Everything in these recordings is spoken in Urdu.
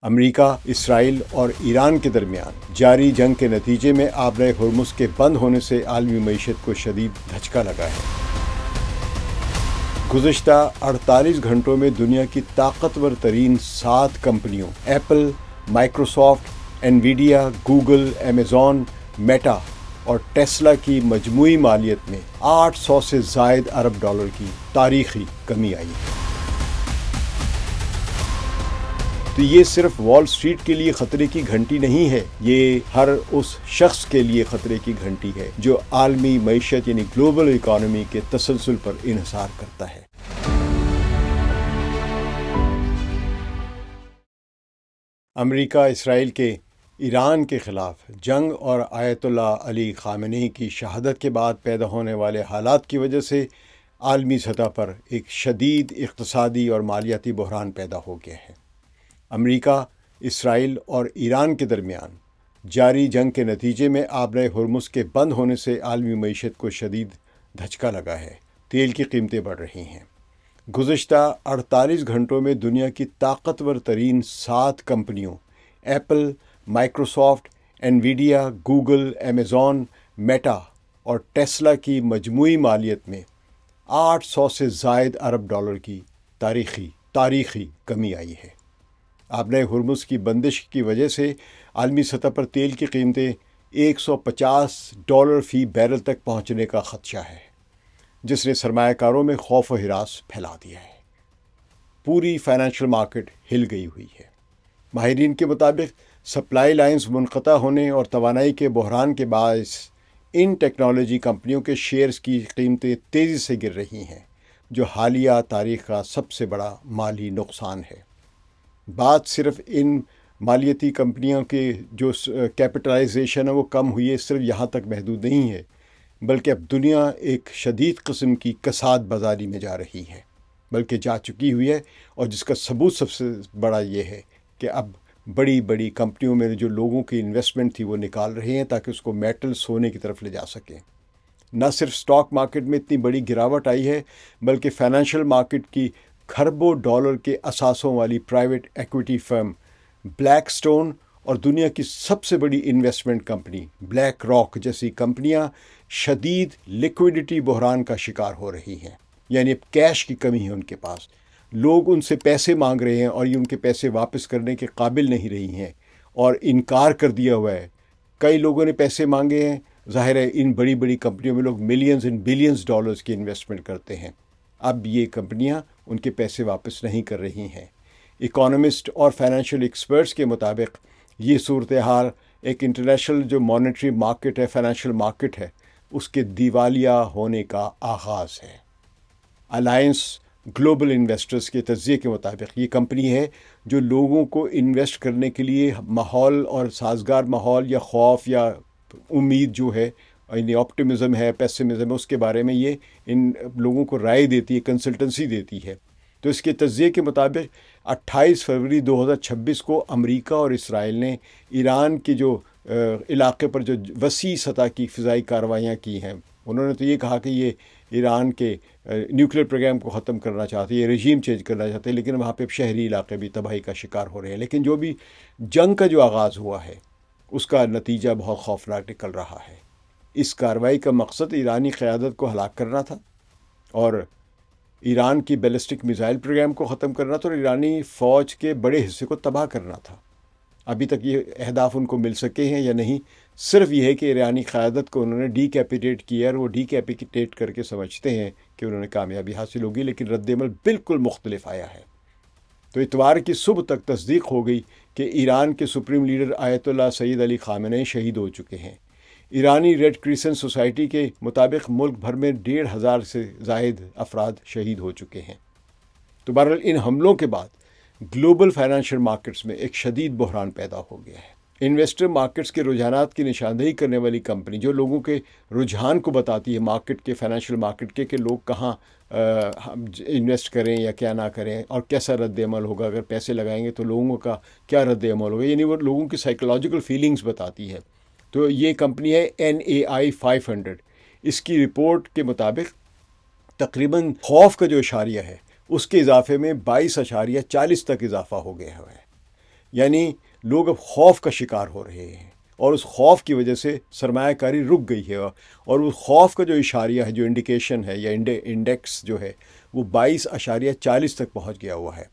امریکہ، اسرائیل اور ایران کے درمیان جاری جنگ کے نتیجے میں آبرہ ہرمز کے بند ہونے سے عالمی معیشت کو شدید دھچکا لگا ہے۔ گزشتہ 48 گھنٹوں میں دنیا کی طاقتور ترین 7 کمپنیوں Apple, Microsoft, Nvidia, Google, Amazon, Meta اور ٹیسلا کی مجموعی مالیت میں 800 سے زائد ارب ڈالر کی تاریخی کمی آئی ہے۔ تو یہ صرف وال اسٹریٹ کے لیے خطرے کی گھنٹی نہیں ہے، یہ ہر اس شخص کے لیے خطرے کی گھنٹی ہے جو عالمی معیشت یعنی گلوبل اکانومی کے تسلسل پر انحصار کرتا ہے۔ امریکہ اسرائیل کے ایران کے خلاف جنگ اور آیت اللہ علی خامنئی کی شہادت کے بعد پیدا ہونے والے حالات کی وجہ سے عالمی سطح پر ایک شدید اقتصادی اور مالیاتی بحران پیدا ہو گیا ہے۔ امریکہ، اسرائیل اور ایران کے درمیان جاری جنگ کے نتیجے میں آبرہ ہرمز کے بند ہونے سے عالمی معیشت کو شدید دھچکا لگا ہے۔ تیل کی قیمتیں بڑھ رہی ہیں۔ گزشتہ 48 گھنٹوں میں دنیا کی طاقتور ترین 7 کمپنیوں Apple, Microsoft, Nvidia, Google, Amazon, Meta اور ٹیسلا کی مجموعی مالیت میں 800 سے زائد ارب ڈالر کی تاریخی کمی آئی ہے۔ آبرہ ہرمز کی بندش کی وجہ سے عالمی سطح پر تیل کی قیمتیں $150 فی بیرل تک پہنچنے کا خدشہ ہے، جس نے سرمایہ کاروں میں خوف و ہراس پھیلا دیا ہے۔ پوری فائنینشیل مارکیٹ ہل گئی ہوئی ہے۔ ماہرین کے مطابق سپلائی لائنز منقطع ہونے اور توانائی کے بحران کے باعث ان ٹیکنالوجی کمپنیوں کے شیئرز کی قیمتیں تیزی سے گر رہی ہیں، جو حالیہ تاریخ کا سب سے بڑا مالی نقصان ہے۔ بات صرف ان مالیاتی کمپنیوں کے جو کیپٹلائزیشن ہے وہ کم ہوئی ہے، صرف یہاں تک محدود نہیں ہے، بلکہ اب دنیا ایک شدید قسم کی کساد بازاری میں جا رہی ہے، بلکہ جا چکی ہوئی ہے، اور جس کا ثبوت سب سے بڑا یہ ہے کہ اب بڑی بڑی کمپنیوں میں جو لوگوں کی انویسٹمنٹ تھی وہ نکال رہے ہیں تاکہ اس کو میٹل سونے کی طرف لے جا سکیں۔ نہ صرف سٹاک مارکیٹ میں اتنی بڑی گراوٹ آئی ہے، بلکہ فائنینشیل مارکیٹ کی کھربوں ڈالر کے اثاثوں والی پرائیویٹ ایکویٹی فرم بلیک سٹون اور دنیا کی سب سے بڑی انویسٹمنٹ کمپنی بلیک راک جیسی کمپنیاں شدید لیکوڈیٹی بحران کا شکار ہو رہی ہیں، یعنی اب کیش کی کمی ہے ان کے پاس۔ لوگ ان سے پیسے مانگ رہے ہیں اور یہ ان کے پیسے واپس کرنے کے قابل نہیں رہی ہیں اور انکار کر دیا ہوا ہے۔ کئی لوگوں نے پیسے مانگے ہیں، ظاہر ہے ان بڑی بڑی کمپنیوں میں لوگ ملینز اینڈ بلینز ڈالرز کی انویسٹمنٹ کرتے ہیں۔ اب یہ کمپنیاں ان کے پیسے واپس نہیں کر رہی ہیں۔ اکانومسٹ اور فائنینشیل ایکسپرٹس کے مطابق یہ صورتحال ایک انٹرنیشنل جو مانیٹری مارکیٹ ہے، فائنینشیل مارکیٹ ہے، اس کے دیوالیہ ہونے کا آغاز ہے۔ الائنس گلوبل انویسٹرز کے تجزیے کے مطابق یہ کمپنی ہے جو لوگوں کو انویسٹ کرنے کے لیے ماحول اور سازگار ماحول یا خوف یا امید جو ہے، یعنی آپٹیمزم ہے، پیسمزم ہے، اس کے بارے میں یہ ان لوگوں کو رائے دیتی ہے، کنسلٹنسی دیتی ہے۔ تو اس کے تجزیے کے مطابق 28 فروری 2026 کو امریکہ اور اسرائیل نے ایران کے جو علاقے پر جو وسیع سطح کی فضائی کارروائیاں کی ہیں، انہوں نے تو یہ کہا کہ یہ ایران کے نیوکلیر پروگرام کو ختم کرنا چاہتے ہیں، یہ رژیم چینج کرنا چاہتے ہیں، لیکن وہاں پہ شہری علاقے بھی تباہی کا شکار ہو رہے ہیں۔ لیکن جو بھی جنگ کا جو آغاز ہوا ہے اس کا نتیجہ بہت خوفناک نکل رہا ہے۔ اس کارروائی کا مقصد ایرانی قیادت کو ہلاک کرنا تھا اور ایران کی بیلسٹک میزائل پروگرام کو ختم کرنا تھا اور ایرانی فوج کے بڑے حصے کو تباہ کرنا تھا۔ ابھی تک یہ اہداف ان کو مل سکے ہیں یا نہیں، صرف یہ ہے کہ ایرانی قیادت کو انہوں نے ڈی کیپیٹیٹ کیا، اور وہ ڈی کیپیٹیٹ کر کے سمجھتے ہیں کہ انہوں نے کامیابی حاصل ہوگی، لیکن رد عمل بالکل مختلف آیا ہے۔ تو اتوار کی صبح تک تصدیق ہو گئی کہ ایران کے سپریم لیڈر آیت اللہ سید علی خامنئی شہید ہو چکے ہیں۔ ایرانی ریڈ کریسنٹ سوسائٹی کے مطابق ملک بھر میں 1,500 سے زائد افراد شہید ہو چکے ہیں۔ تو بہرحال ان حملوں کے بعد گلوبل فائنینشیل مارکیٹس میں ایک شدید بحران پیدا ہو گیا ہے۔ انویسٹر مارکیٹس کے رجحانات کی نشاندہی کرنے والی کمپنی جو لوگوں کے رجحان کو بتاتی ہے مارکیٹ کے، فائنینشیل مارکیٹ کے، کہ لوگ کہاں انویسٹ کریں یا کیا نہ کریں اور کیسا رد عمل ہوگا، اگر پیسے لگائیں گے تو لوگوں کا کیا رد عمل ہوگا، یعنی وہ لوگوں کی سائیکولوجیکل فیلنگز بتاتی ہے۔ تو یہ کمپنی ہے NAI 500۔ اس کی رپورٹ کے مطابق تقریباً خوف کا جو اشاریہ ہے اس کے اضافے میں 22.40 تک اضافہ ہو گیا ہے۔ یعنی لوگ اب خوف کا شکار ہو رہے ہیں، اور اس خوف کی وجہ سے سرمایہ کاری رک گئی ہے، اور اس خوف کا جو اشاریہ ہے، جو انڈیکیشن ہے یا انڈیکس جو ہے، وہ 22.40 تک پہنچ گیا ہوا ہے۔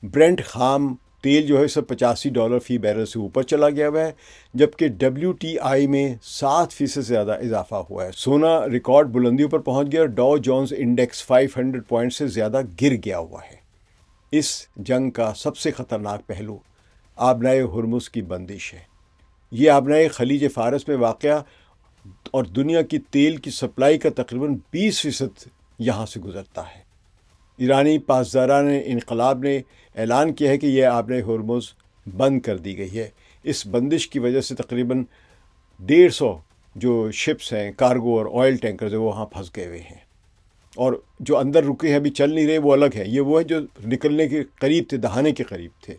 برنٹ خام تیل جو ہے سب $85 فی بیرل سے اوپر چلا گیا ہوا ہے، جبکہ WTI میں 7% سے زیادہ اضافہ ہوا ہے۔ سونا ریکارڈ بلندیوں پر پہنچ گیا، اور ڈاؤ جونز انڈیکس 500 پوائنٹ سے زیادہ گر گیا ہوا ہے۔ اس جنگ کا سب سے خطرناک پہلو آبنائے ہرمز کی بندش ہے۔ یہ آبنائے خلیج فارس میں واقع اور دنیا کی تیل کی سپلائی کا تقریباً 20% یہاں سے گزرتا ہے۔ ایرانی پاسداران انقلاب نے اعلان کیا ہے کہ یہ آبنائے ہرمز بند کر دی گئی ہے۔ اس بندش کی وجہ سے تقریباً 150 جو شپس ہیں، کارگو اور آئل ٹینکرز ہیں، وہ وہاں پھنس گئے ہوئے ہیں، اور جو اندر رکے ہیں ابھی چل نہیں رہے وہ الگ ہیں۔ یہ وہ ہیں جو نکلنے کے قریب تھے، دہانے کے قریب تھے۔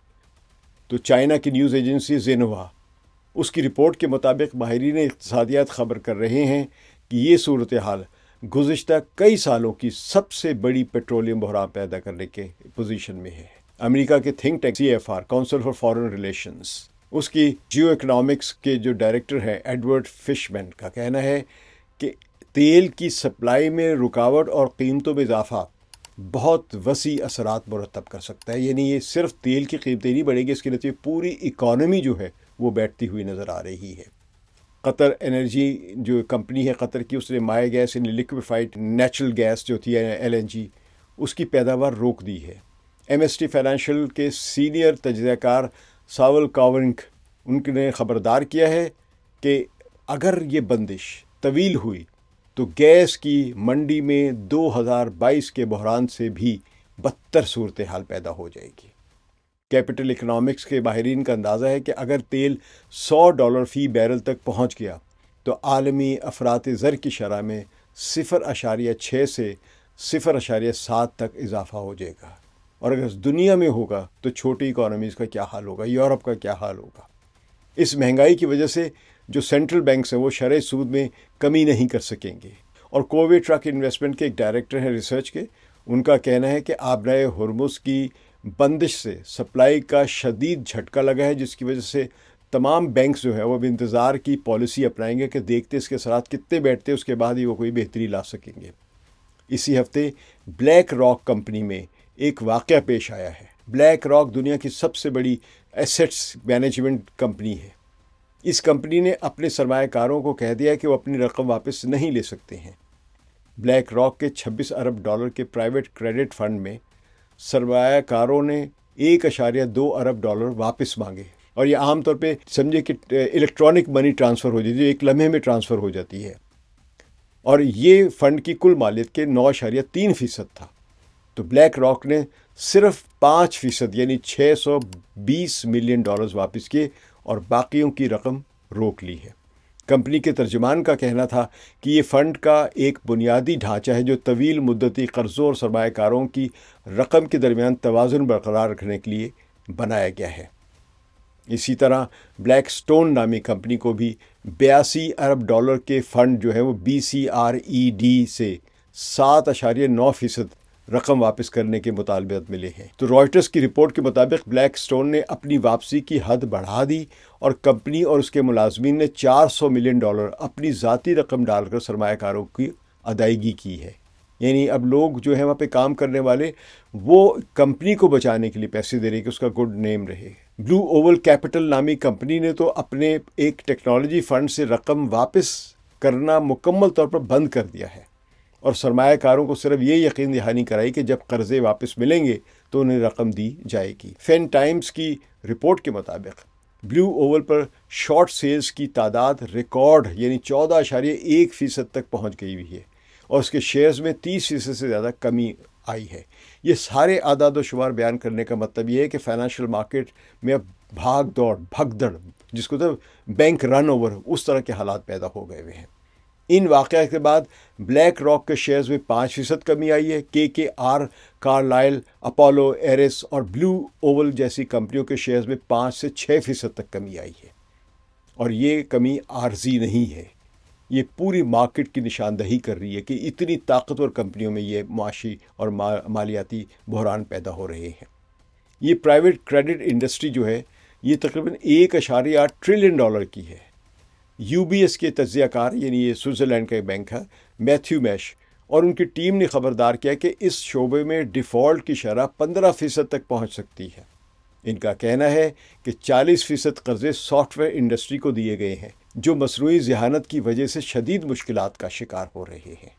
تو چائنا کی نیوز ایجنسی زینہوا، اس کی رپورٹ کے مطابق ماہرین اقتصادیات خبر کر رہے ہیں کہ یہ صورتحال گزشتہ کئی سالوں کی سب سے بڑی پیٹرولیم بحران پیدا کرنے کے پوزیشن میں ہے۔ امریکہ کے think tank CFR council for foreign relations, اس کی جیو اکنامکس کے جو ڈائریکٹر ہیں ایڈورڈ فشمین کا کہنا ہے کہ تیل کی سپلائی میں رکاوٹ اور قیمتوں میں اضافہ بہت وسیع اثرات مرتب کر سکتا ہے۔ یعنی یہ صرف تیل کی قیمتیں نہیں بڑھیں گی، اس کے نتیجے پوری اکانومی جو ہے وہ بیٹھتی ہوئی نظر آ رہی ہے۔ قطر انرجی جو کمپنی ہے قطر کی، اس نے مائع گیس یعنی لیکویفائڈ نیچرل گیس جو تھی LNG، اس کی پیداوار روک دی ہے۔ MST فائنینشیل کے سینئر تجزیہ کار ساول کاورنک، ان نے خبردار کیا ہے کہ اگر یہ بندش طویل ہوئی تو گیس کی منڈی میں 2022 کے بحران سے بھی بدتر صورتحال پیدا ہو جائے گی۔ کیپٹل اکنامکس کے ماہرین کا اندازہ ہے کہ اگر تیل $100 فی بیرل تک پہنچ گیا تو عالمی افراط زر کی شرح میں 0.6 سے 0.7 تک اضافہ ہو جائے گا، اور اگر دنیا میں ہوگا تو چھوٹی اکانومیز کا کیا حال ہوگا، یورپ کا کیا حال ہوگا۔ اس مہنگائی کی وجہ سے جو سینٹرل بینکس ہیں وہ شرح سود میں کمی نہیں کر سکیں گے۔ اور کووی ٹرک انویسٹمنٹ کے ایک ڈائریکٹر ہیں ریسرچ کے، ان کا کہنا ہے کہ آبنائے ہرمز کی بندش سے سپلائی کا شدید جھٹکا لگا ہے، جس کی وجہ سے تمام بینکس جو ہے وہ اب انتظار کی پالیسی اپنائیں گے کہ دیکھتے اس کے اثرات کتنے بیٹھتے، اس کے بعد ہی وہ کوئی بہتری لا سکیں گے۔ اسی ہفتے بلیک راک کمپنی میں ایک واقعہ پیش آیا ہے۔ بلیک راک دنیا کی سب سے بڑی ایسٹس مینجمنٹ کمپنی ہے۔ اس کمپنی نے اپنے سرمایہ کاروں کو کہہ دیا کہ وہ اپنی رقم واپس نہیں لے سکتے ہیں۔ بلیک راک کے $26 ارب کے پرائیویٹ کریڈٹ فنڈ میں سرمایہ کاروں نے $1.2 ارب واپس مانگے، اور یہ عام طور پہ سمجھے کہ الیکٹرانک منی ٹرانسفر ہو جاتی ہے، ایک لمحے میں ٹرانسفر ہو جاتی ہے، اور یہ فنڈ کی کل مالیت کے 9.3% تھا۔ تو بلیک راک نے صرف 5% یعنی $620 ملین واپس کیے، اور باقیوں کی رقم روک لی ہے۔ کمپنی کے ترجمان کا کہنا تھا کہ یہ فنڈ کا ایک بنیادی ڈھانچہ ہے جو طویل مدتی قرضوں اور سرمایہ کاروں کی رقم کے درمیان توازن برقرار رکھنے کے لیے بنایا گیا ہے۔ اسی طرح بلیک سٹون نامی کمپنی کو بھی $82 ارب کے فنڈ جو ہے وہ BCRED سے 7.9% رقم واپس کرنے کے مطالبات ملے ہیں۔ تو رائٹرز کی رپورٹ کے مطابق بلیک سٹون نے اپنی واپسی کی حد بڑھا دی، اور کمپنی اور اس کے ملازمین نے $400 ملین اپنی ذاتی رقم ڈال کر سرمایہ کاروں کی ادائیگی کی ہے۔ یعنی اب لوگ جو ہیں وہاں پہ کام کرنے والے، وہ کمپنی کو بچانے کے لیے پیسے دے رہے ہیں کہ اس کا گڈ نیم رہے۔ بلو اوول کیپٹل نامی کمپنی نے تو اپنے ایک ٹیکنالوجی فنڈ سے رقم واپس کرنا مکمل طور پر بند کر دیا ہے، اور سرمایہ کاروں کو صرف یہ یقین دہانی کرائی کہ جب قرضے واپس ملیں گے تو انہیں رقم دی جائے گی۔ فین ٹائمز کی رپورٹ کے مطابق بلو اوول پر شارٹ سیلز کی تعداد ریکارڈ یعنی 14.1% تک پہنچ گئی ہوئی ہے، اور اس کے شیئرز میں 30% سے زیادہ کمی آئی ہے۔ یہ سارے اعداد و شمار بیان کرنے کا مطلب یہ ہے کہ فائنینشیل مارکیٹ میں اب بھاگ دوڑ بھگدڑ، جس کو تو بینک رن اوور، اس طرح کے حالات پیدا ہو گئے ہوئے ہیں۔ ان واقعات کے بعد بلیک راک کے شیئرز میں 5% کمی آئی ہے۔ KKR، کارلائل، اپولو، ایرس اور بلو اوول جیسی کمپنیوں کے شیئرز میں 5 سے 6% تک کمی آئی ہے، اور یہ کمی عارضی نہیں ہے، یہ پوری مارکیٹ کی نشاندہی کر رہی ہے کہ اتنی طاقتور کمپنیوں میں یہ معاشی اور مالیاتی بحران پیدا ہو رہے ہیں۔ یہ پرائیویٹ کریڈٹ انڈسٹری جو ہے یہ تقریباً 1.8 ٹریلین ڈالر کی ہے۔ UBS کے تجزیہ کار، یعنی یہ سوئٹزرلینڈ کا بینک ہے، میتھیو میش اور ان کی ٹیم نے خبردار کیا کہ اس شعبے میں ڈیفالٹ کی شرح 15% تک پہنچ سکتی ہے۔ ان کا کہنا ہے کہ 40% قرضے سافٹ ویئر انڈسٹری کو دیے گئے ہیں، جو مصنوعی ذہانت کی وجہ سے شدید مشکلات کا شکار ہو رہے ہیں۔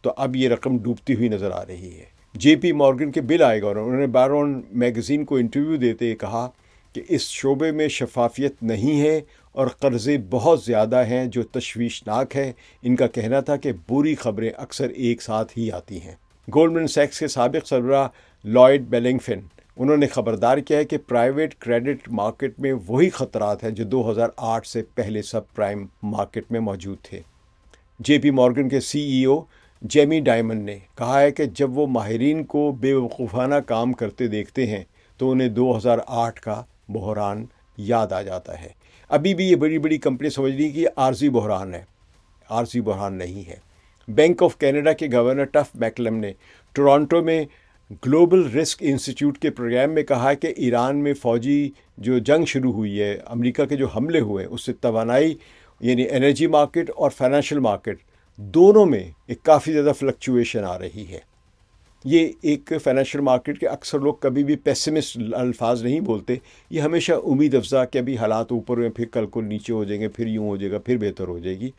تو اب یہ رقم ڈوبتی ہوئی نظر آ رہی ہے۔ JP مورگن کے بل آئے گا، اور انہوں نے بارون میگزین کو انٹرویو دیتے ہوئے کہا کہ اس شعبے میں شفافیت نہیں ہے اور قرضے بہت زیادہ ہیں، جو تشویشناک ہے۔ ان کا کہنا تھا کہ بری خبریں اکثر ایک ساتھ ہی آتی ہیں۔ گولڈمن سیکس کے سابق سربراہ لائڈ بیلنگفن، انہوں نے خبردار کیا ہے کہ پرائیویٹ کریڈٹ مارکیٹ میں وہی خطرات ہیں جو 2008 سے پہلے سب پرائم مارکیٹ میں موجود تھے۔ JP مورگن کے CEO جیمی ڈائمن نے کہا ہے کہ جب وہ ماہرین کو بے وقوفانہ کام کرتے دیکھتے ہیں تو انہیں 2008 کا بحران یاد آ جاتا ہے۔ ابھی بھی یہ بڑی بڑی کمپنی سمجھ رہی کہ یہ عارضی بحران ہے، عارضی بحران نہیں ہے۔ بینک آف کینیڈا کے گورنر ٹف میکلم نے ٹورانٹو میں گلوبل رسک انسٹیٹیوٹ کے پروگرام میں کہا کہ ایران میں فوجی جو جنگ شروع ہوئی ہے، امریکہ کے جو حملے ہوئے اس سے توانائی یعنی انرجی مارکیٹ اور فائنینشیل مارکیٹ دونوں میں ایک کافی زیادہ فلکچویشن آ رہی ہے۔ یہ ایک فائنینشیل مارکیٹ کے اکثر لوگ کبھی بھی پیسمسٹ الفاظ نہیں بولتے، یہ ہمیشہ امید افزا کہ ابھی حالات اوپر میں، پھر کل کو نیچے ہو جائیں گے، پھر یوں ہو جائے گا، پھر بہتر ہو جائے گی۔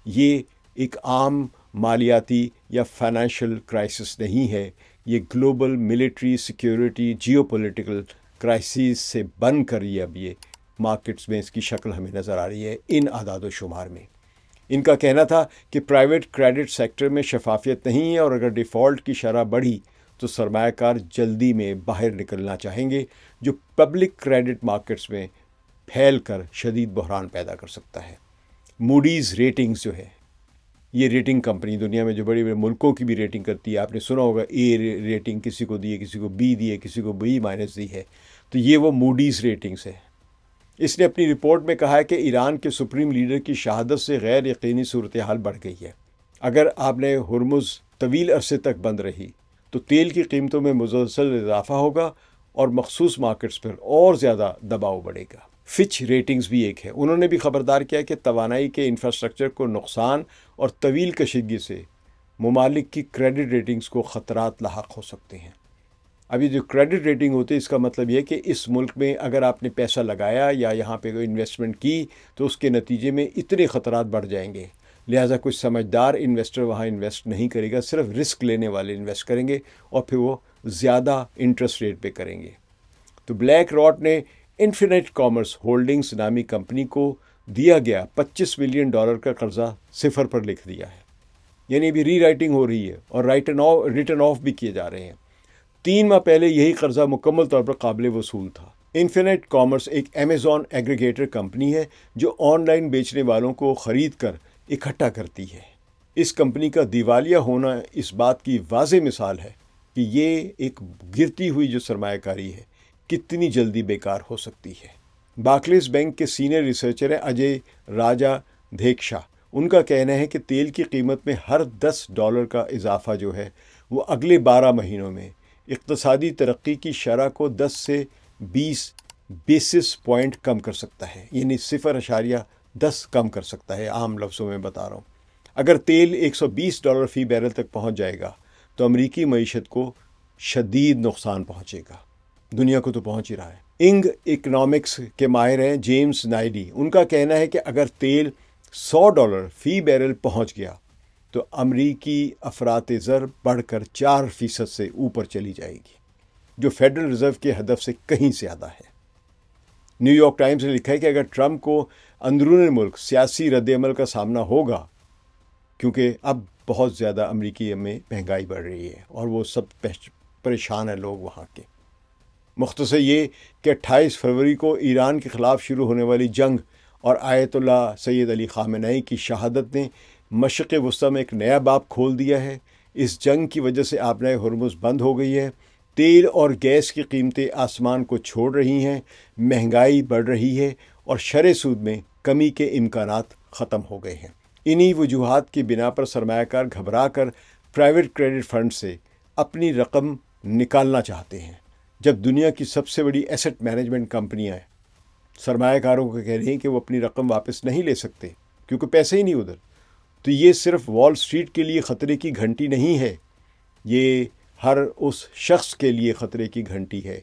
یہ ایک عام مالیاتی یا فائنینشیل کرائسس نہیں ہے، یہ global military security geopolitical crisis سے بن کر یہ مارکیٹس میں اس کی شکل ہمیں نظر آ رہی ہے ان اعداد و شمار میں۔ ان کا کہنا تھا کہ پرائیویٹ کریڈٹ سیکٹر میں شفافیت نہیں ہے، اور اگر ڈیفالٹ کی شرح بڑھی تو سرمایہ کار جلدی میں باہر نکلنا چاہیں گے، جو پبلک کریڈٹ مارکیٹس میں پھیل کر شدید بحران پیدا کر سکتا ہے۔ موڈیز ریٹنگز جو ہے، یہ ریٹنگ کمپنی دنیا میں جو بڑے بڑے ملکوں کی بھی ریٹنگ کرتی ہے، آپ نے سنا ہوگا A ریٹنگ کسی کو دی ہے، کسی کو B دی ہے، کسی کو B- دی ہے، تو یہ وہ موڈیز ریٹنگز ہے۔ اس نے اپنی رپورٹ میں کہا ہے کہ ایران کے سپریم لیڈر کی شہادت سے غیر یقینی صورتحال بڑھ گئی ہے۔ اگر آپ نے ہرمز طویل عرصے تک بند رہی تو تیل کی قیمتوں میں مسلسل اضافہ ہوگا اور مخصوص مارکیٹس پر اور زیادہ دباؤ بڑھے گا۔ فچ ریٹنگز بھی ایک ہے، انہوں نے بھی خبردار کیا کہ توانائی کے انفراسٹرکچر کو نقصان اور طویل کشیدگی سے ممالک کی کریڈٹ ریٹنگز کو خطرات لاحق ہو سکتے ہیں۔ ابھی جو کریڈٹ ریٹنگ ہوتی ہے، اس کا مطلب یہ کہ اس ملک میں اگر آپ نے پیسہ لگایا یا یہاں پہ کوئی انویسٹمنٹ کی تو اس کے نتیجے میں اتنے خطرات بڑھ جائیں گے، لہٰذا کوئی سمجھدار انویسٹر وہاں انویسٹ نہیں کرے گا، صرف رسک لینے والے انویسٹ کریں گے، اور پھر وہ زیادہ انٹرسٹ ریٹ پہ کریں گے۔ تو بلیک راک نے انفینٹ کامرس ہولڈنگز نامی کمپنی کو دیا گیا $25 ملین کا قرضہ صفر پر لکھ دیا ہے، یعنی ابھی ری رائٹنگ ہو رہی ہے اور ریٹن آف بھی کیے جا رہے ہیں۔ 3 ماہ پہلے یہی قرضہ مکمل طور پر قابل وصول تھا۔ انفینٹ کامرس ایک امیزون ایگریگیٹر کمپنی ہے جو آن لائن بیچنے والوں کو خرید کر اکٹھا کرتی ہے۔ اس کمپنی کا دیوالیہ ہونا اس بات کی واضح مثال ہے کہ یہ ایک گرتی ہوئی جو سرمایہ کاری ہے کتنی جلدی بیکار ہو سکتی ہے۔ بارکلیز بینک کے سینئر ریسرچر ہیں اجے راجا دھیکشا، ان کا کہنا ہے کہ تیل کی قیمت میں ہر $10 کا اضافہ جو ہے وہ اگلے 12 مہینوں میں اقتصادی ترقی کی شرح کو 10 سے 20 بیسس پوائنٹ کم کر سکتا ہے، یعنی 0.10 کم کر سکتا ہے۔ عام لفظوں میں بتا رہا ہوں، اگر تیل $120 فی بیرل تک پہنچ جائے گا تو امریکی معیشت کو شدید نقصان پہنچے گا، دنیا کو تو پہنچ ہی رہا ہے۔ انگ اکنامکس کے ماہر ہیں جیمز نائڈی، ان کا کہنا ہے کہ اگر تیل $100 فی بیرل پہنچ گیا تو امریکی افراط زر بڑھ کر 4% سے اوپر چلی جائے گی، جو فیڈرل ریزرو کے ہدف سے کہیں زیادہ ہے۔ نیو یارک ٹائمز نے لکھا ہے کہ اگر ٹرمپ کو اندرون ملک سیاسی رد عمل کا سامنا ہوگا، کیونکہ اب بہت زیادہ امریکی میں مہنگائی بڑھ رہی ہے اور وہ سب پریشان ہیں لوگ وہاں کے۔ مختصر یہ کہ 28 فروری کو ایران کے خلاف شروع ہونے والی جنگ اور آیت اللہ سید علی خامنہئی کی شہادت نے مشرق وسطیٰ میں ایک نیا باب کھول دیا ہے۔ اس جنگ کی وجہ سے آبنائے ہرمز بند ہو گئی ہے، تیل اور گیس کی قیمتیں آسمان کو چھوڑ رہی ہیں، مہنگائی بڑھ رہی ہے اور شرح سود میں کمی کے امکانات ختم ہو گئے ہیں۔ انہی وجوہات کی بنا پر سرمایہ کار گھبرا کر پرائیویٹ کریڈٹ فنڈ سے اپنی رقم نکالنا چاہتے ہیں، جب دنیا کی سب سے بڑی ایسٹ مینجمنٹ کمپنیاں سرمایہ کاروں کو کہہ رہی ہیں کہ وہ اپنی رقم واپس نہیں لے سکتے کیونکہ پیسے ہی نہیں ادھر. تو یہ صرف وال اسٹریٹ کے لیے خطرے کی گھنٹی نہیں ہے، یہ ہر اس شخص کے لیے خطرے کی گھنٹی ہے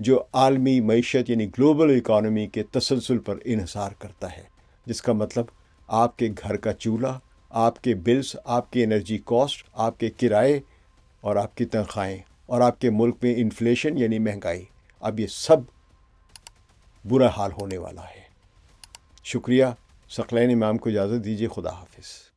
جو عالمی معیشت یعنی گلوبل اکانومی کے تسلسل پر انحصار کرتا ہے، جس کا مطلب آپ کے گھر کا چولہا، آپ کے بلز، آپ کی انرجی کاسٹ، آپ کے کرائے اور آپ کی تنخواہیں، اور آپ کے ملک میں انفلیشن یعنی مہنگائی. اب یہ سب برا حال ہونے والا ہے. شکریہ. ثقلین امام کو اجازت دیجیے. خدا حافظ.